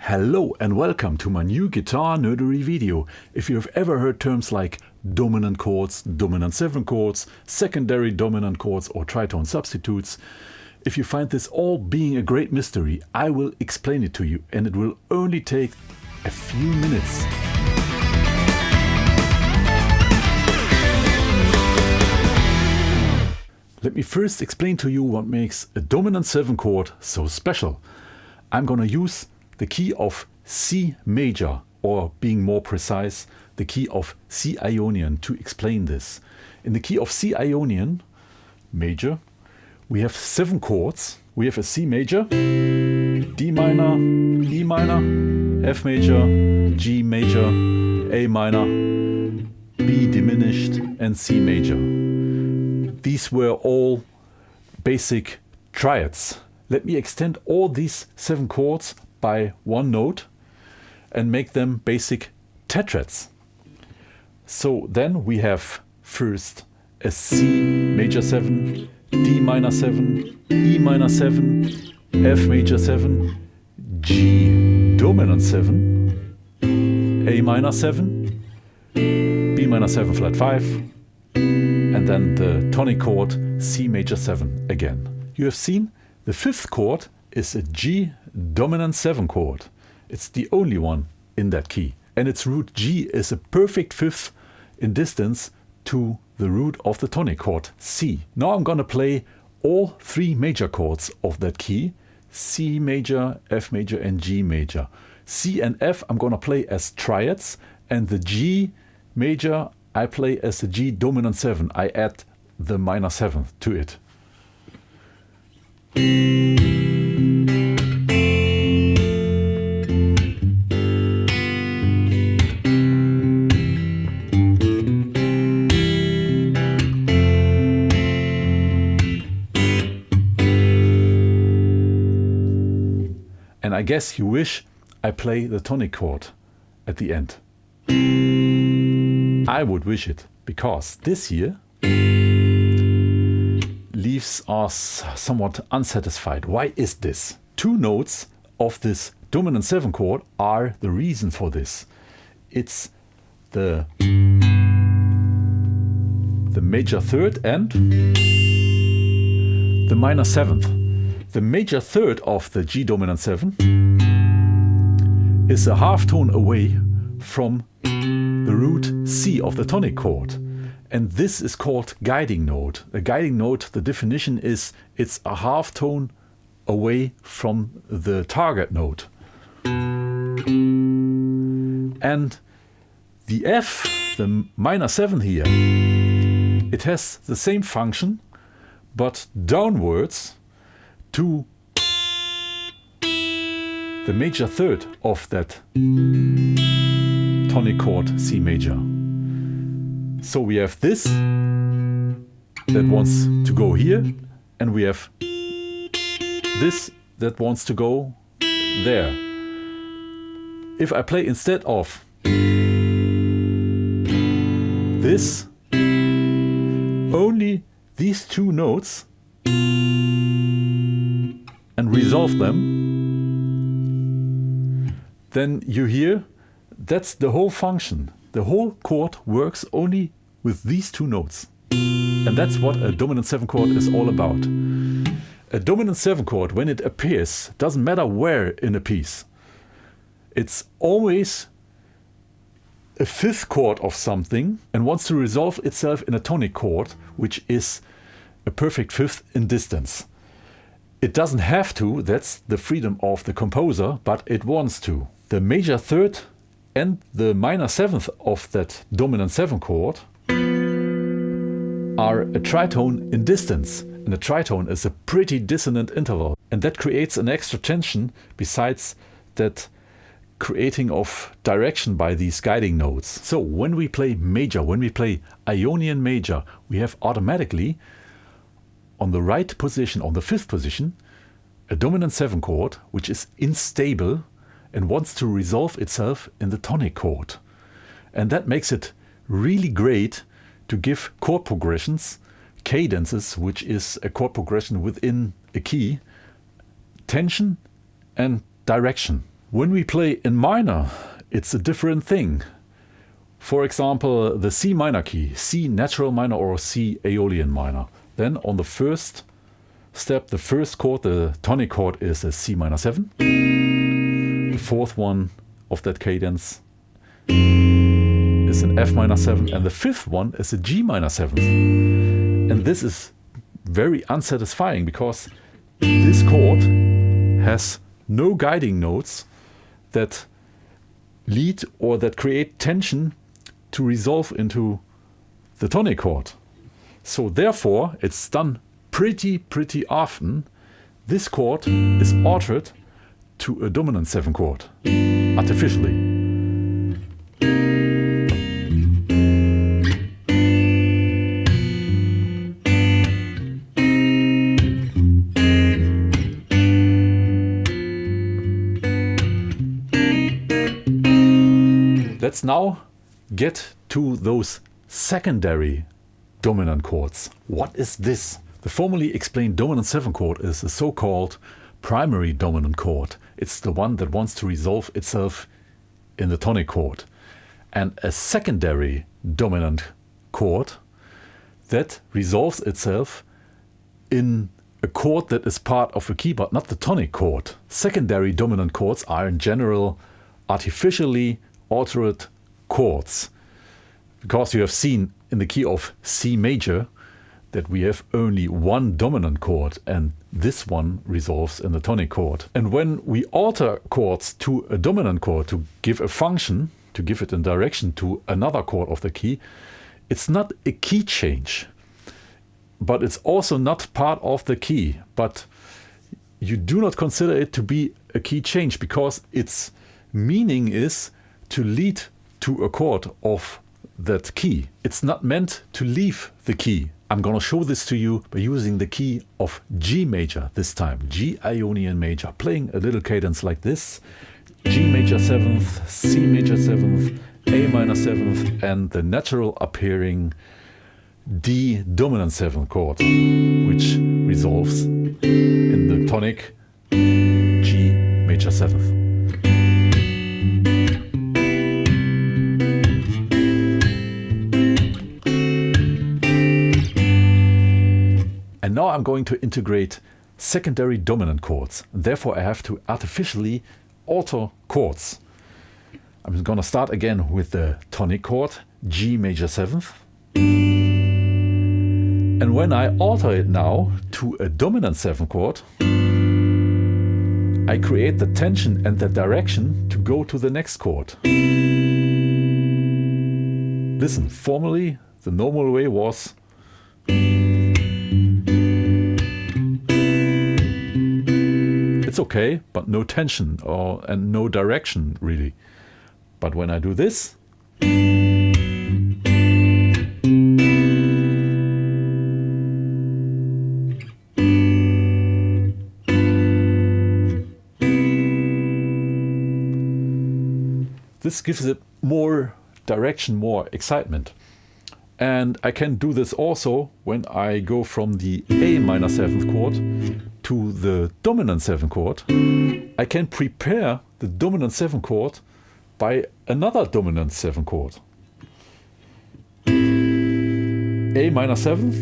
Hello and welcome to my new Guitar-Nerdery video. If you've ever heard terms like dominant chords, dominant 7 chords, secondary dominant chords or tritone substitutes, if you find this all being a great mystery, I will explain it to you, and it will only take a few minutes. Let me first explain to you what makes a dominant 7 chord so special. I'm gonna use the key of C major, or being more precise, the key of C Ionian to explain this. In the key of C Ionian major, we have 7 chords. We have a C major, D minor, E minor, F major, G major, A minor, B diminished and C major. These were all basic triads. Let me extend all these 7 chords by one note and make them basic tetrads. So then we have first a C major 7, D minor 7, E minor 7, F major 7, G dominant 7, A minor 7, B minor 7 flat 5, and then the tonic chord C major 7 again. You have seen the 5th chord is a G dominant 7 chord. It's the only one in that key. And its root G is a perfect 5th in distance to the root of the tonic chord C. Now I'm gonna play all 3 major chords of that key: C major, F major and G major. C and F I'm gonna play as triads, and the G major I play as the G dominant 7. I add the minor 7th to it. And I guess you wish I play the tonic chord at the end. I would wish it, because this here leaves us somewhat unsatisfied. Why is this? 2 notes of this dominant 7 chord are the reason for this. It's the major 3rd and the minor 7th. The major 3rd of the G dominant 7 is a half tone away from the root C of the tonic chord. And this is called guiding note. A guiding note, the definition is it's a half tone away from the target note. And the F, the minor 7 here, it has the same function, but downwards to the major 3rd of that tonic chord C major. So we have this that wants to go here, and we have this that wants to go there. If I play instead of this only these 2 notes and resolve them, then you hear that's the whole function. The whole chord works only with these 2 notes. And that's what a dominant 7 chord is all about. A dominant 7 chord, when it appears, doesn't matter where in a piece. It's always a 5th chord of something and wants to resolve itself in a tonic chord, which is a perfect 5th in distance. It doesn't have to, that's the freedom of the composer, but it wants to. The major 3rd and the minor 7th of that dominant 7 chord are a tritone in distance. And a tritone is a pretty dissonant interval. And that creates an extra tension besides that creating of direction by these guiding notes. So when we play major, when we play Ionian major, we have automatically on the right position, on the 5th position, a dominant 7 chord, which is unstable and wants to resolve itself in the tonic chord. And that makes it really great to give chord progressions, cadences, which is a chord progression within a key, tension and direction. When we play in minor, it's a different thing. For example, the C minor key, C natural minor or C Aeolian minor. Then on the first step, the first chord, the tonic chord, is a C minor 7. The fourth one of that cadence is an F minor 7, and the fifth one is a G minor 7. And this is very unsatisfying because this chord has no guiding notes that lead or that create tension to resolve into the tonic chord. So therefore, it's done pretty often. This chord is altered to a dominant 7 chord, artificially. Let's now get to those secondary dominant chords. What is this? The formally explained dominant 7 chord is a so-called primary dominant chord. It's the one that wants to resolve itself in the tonic chord. And a secondary dominant chord that resolves itself in a chord that is part of a key, but not the tonic chord. Secondary dominant chords are in general artificially altered chords, because you have seen in the key of C major that we have only one dominant chord, and this one resolves in the tonic chord. And when we alter chords to a dominant chord to give a function, to give it a direction to another chord of the key, it's not a key change, but it's also not part of the key. But you do not consider it to be a key change because its meaning is to lead to a chord of that key. It's not meant to leave the key. I'm gonna show this to you by using the key of G major this time, G Ionian major, playing a little cadence like this: G major 7th, C major 7th, A minor 7th, and the natural appearing D dominant 7 chord, which resolves in the tonic G major 7th. And now I'm going to integrate secondary dominant chords. And therefore, I have to artificially alter chords. I'm going to start again with the tonic chord, G major 7th. And when I alter it now to a dominant 7 chord, I create the tension and the direction to go to the next chord. Listen, formally, the normal way was it's okay, but no tension and no direction really. But when I do this, this gives it more direction, more excitement. And I can do this also when I go from the A minor 7th chord to the dominant 7 chord. I can prepare the dominant 7 chord by another dominant 7 chord. A minor 7th,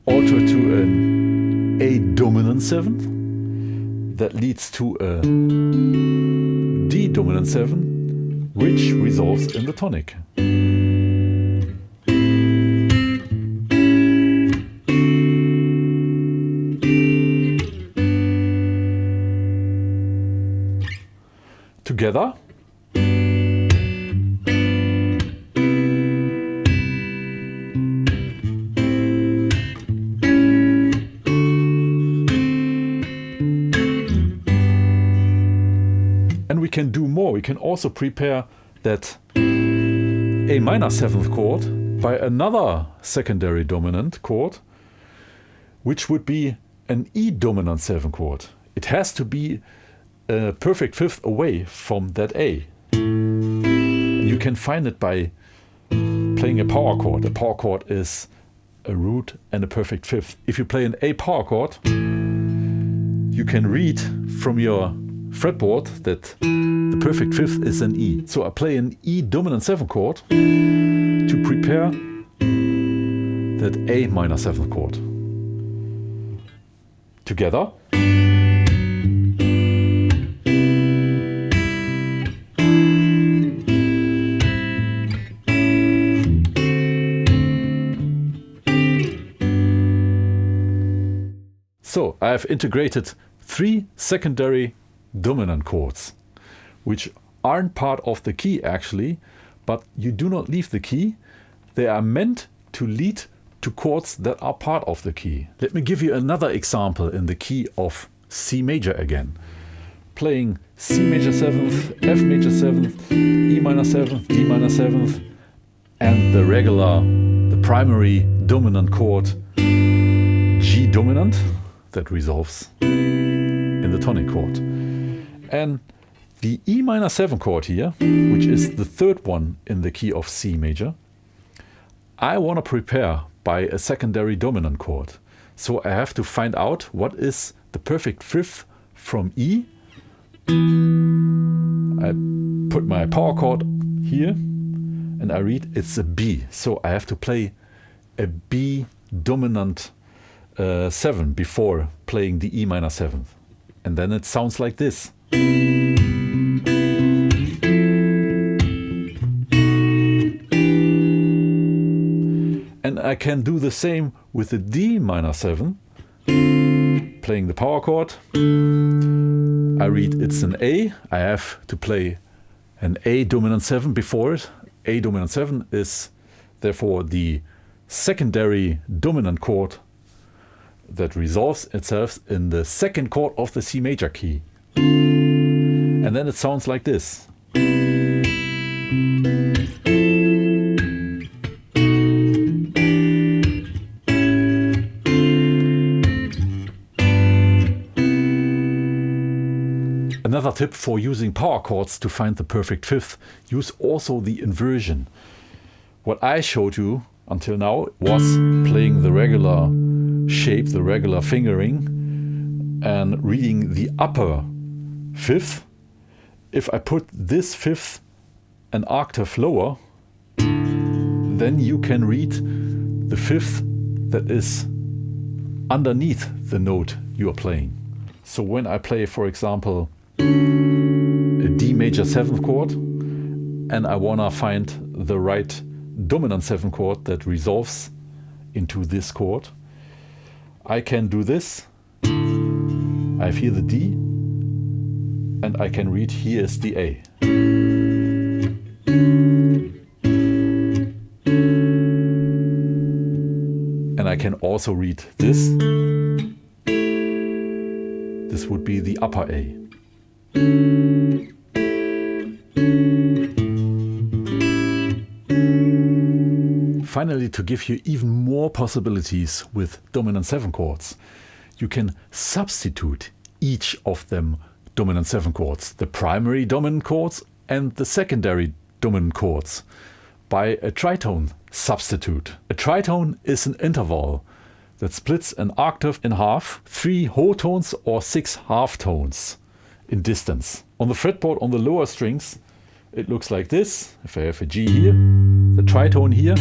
alter to an A dominant 7th, that leads to a D dominant 7, which resolves in the tonic. Together, and we can do more. We can also prepare that A minor 7th chord by another secondary dominant chord, which would be an E dominant 7 chord. It has to be a perfect fifth away from that A. You can find it by playing a power chord. A power chord is a root and a perfect fifth. If you play an A power chord, you can read from your fretboard that the perfect fifth is an E. So I play an E dominant 7 chord to prepare that A minor 7th chord. Together. So I have integrated 3 secondary dominant chords, which aren't part of the key actually, but you do not leave the key. They are meant to lead to chords that are part of the key. Let me give you another example in the key of C major again. Playing C major 7th, F major 7th, E minor 7th, D minor 7th, and the primary dominant chord G dominant that resolves in the tonic chord. And the E minor 7 chord here, which is the third one in the key of C major, I want to prepare by a secondary dominant chord. So I have to find out what is the perfect fifth from E. I put my power chord here and I read it's a B. So I have to play a B dominant 7 before playing the E minor 7th. And then it sounds like this. And I can do the same with the D minor 7, playing the power chord. I read it's an A. I have to play an A dominant 7 before it. A dominant 7 is therefore the secondary dominant chord that resolves itself in the second chord of the C major key. And then it sounds like this. Another tip for using power chords to find the perfect fifth, use also the inversion. What I showed you until now was playing the regular shape, the regular fingering, and reading the upper fifth. If I put this fifth an octave lower, then you can read the fifth that is underneath the note you are playing. So when I play, for example, a D major 7th chord, and I wanna find the right dominant 7th chord that resolves into this chord, I can do this. I have here the D, and I can read here is the A. And I can also read this. This would be the upper A. Finally, to give you even more possibilities with dominant 7 chords, you can substitute each of them dominant 7 chords, the primary dominant chords and the secondary dominant chords, by a tritone substitute. A tritone is an interval that splits an octave in half, 3 whole tones or 6 half tones in distance. On the fretboard on the lower strings, it looks like this. If I have a G here, the tritone here,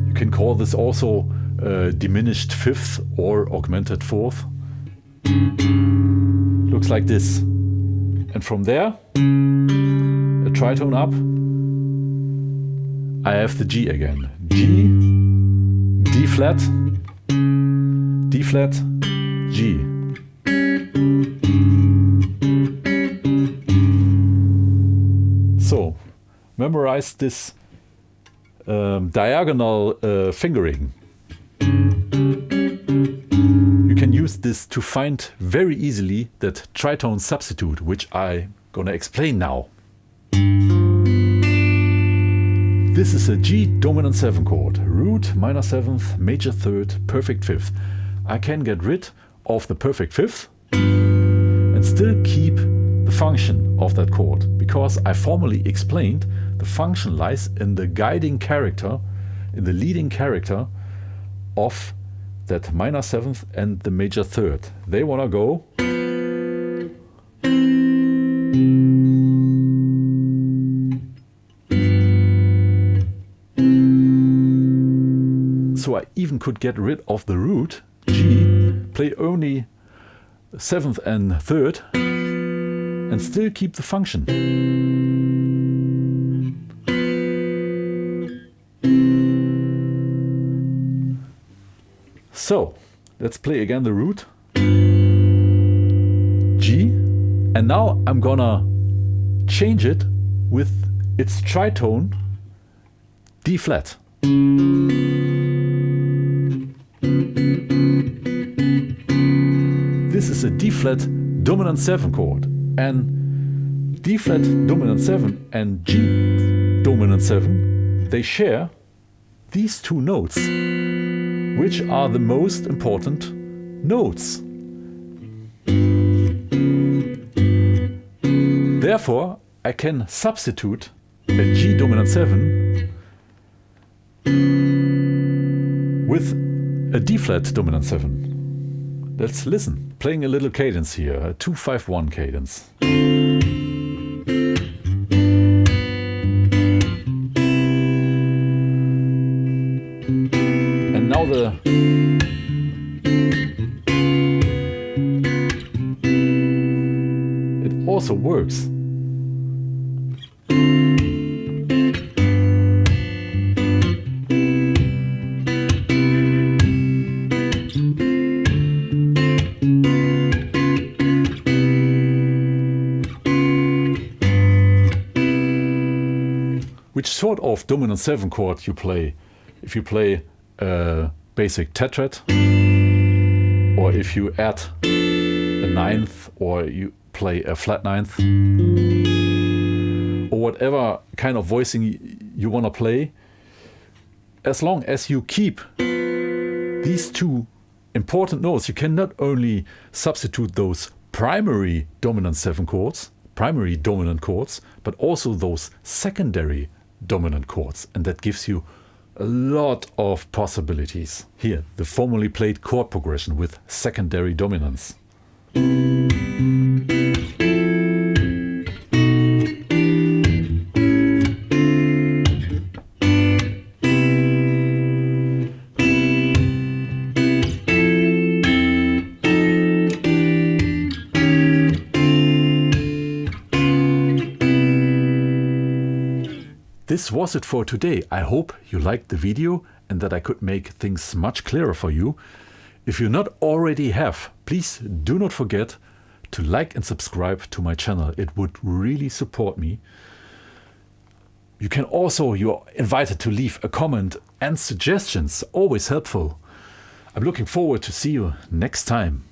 you can call this also diminished fifth or augmented fourth. Looks like this. And from there, a tritone up, I have the G again. G, D flat, D flat, G. So, memorize this diagonal fingering. You can use this to find very easily that tritone substitute, which I'm gonna explain now. This is a G dominant 7 chord, root minor 7th, major 3rd, perfect 5th. I can get rid of the perfect 5th and still keep the function of that chord, because I formally explained the function lies in the guiding character, in the leading character of that minor 7th and the major 3rd. They want to go so I even could get rid of the root G, play only 7th and 3rd, and still keep the function. So let's play again the root G, and now I'm gonna change it with its tritone D flat. This is a D flat dominant 7 chord, and D flat dominant 7 and G dominant 7, they share these two notes, which are the most important notes. Therefore, I can substitute a G dominant 7 with a D flat dominant 7. Let's listen. Playing a little cadence here, a 2-5-1 cadence. And now it also works. Which sort of dominant 7 chord you play? If you play a basic tetrat, or if you add a 9th, or you play a flat 9th, or whatever kind of voicing you want to play, as long as you keep these two important notes, you can not only substitute those primary dominant 7 chords, primary dominant chords, but also those secondary dominant chords, and that gives you a lot of possibilities. Here, the formally played chord progression with secondary dominance. This was it for today. I hope you liked the video and that I could make things much clearer for you. If you not already have, please do not forget to like and subscribe to my channel. It would really support me. You're invited to leave a comment and suggestions, always helpful. I'm looking forward to see you next time.